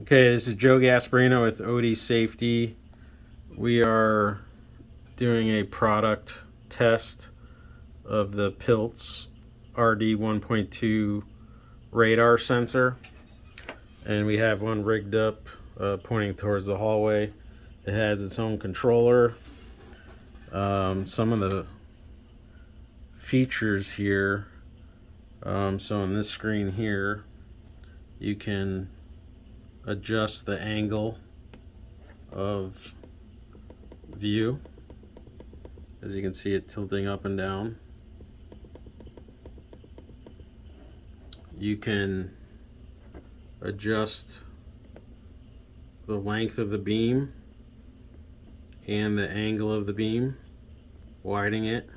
Okay, this is Joe Gasparino with OD Safety. We are doing a product test of the Pilz rd1.2 radar sensor, and we have one rigged up pointing towards the hallway. It has its own controller. Some of the features here, so on this screen here, you can adjust the angle of view. As you can see, it tilting up and down. You can adjust the length of the beam and the angle of the beam, widening it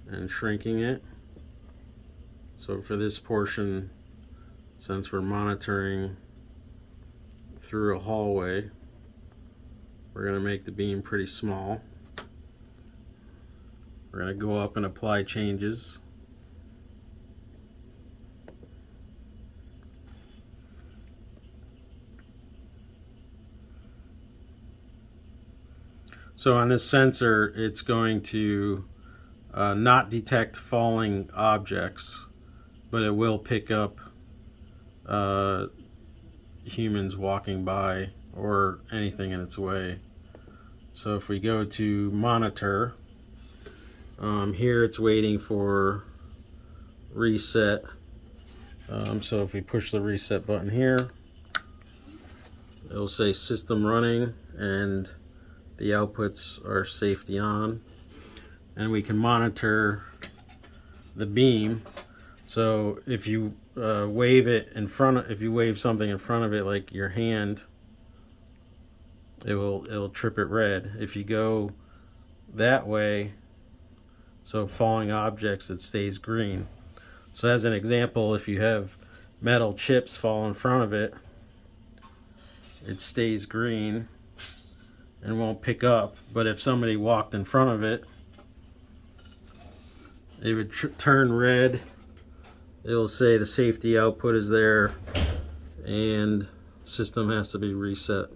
and shrinking it. So for this portion, since we're monitoring through a hallway, we're going to make the beam pretty small. We're going to go up and apply changes. So on this sensor, it's going to not detect falling objects, but it will pick up humans walking by or anything in its way. So if we go to monitor, here it's waiting for reset. So if we push the reset button here, it'll say system running and the outputs are safety on, and we can monitor the beam. So if you wave it in front of, if you wave something in front of it like your hand, it'll trip it red. If you go that way, so falling objects, it stays green. So as an example, if you have metal chips fall in front of it, it stays green and won't pick up. But if somebody walked in front of it, it would turn red. It'll say the safety output is there and system has to be reset.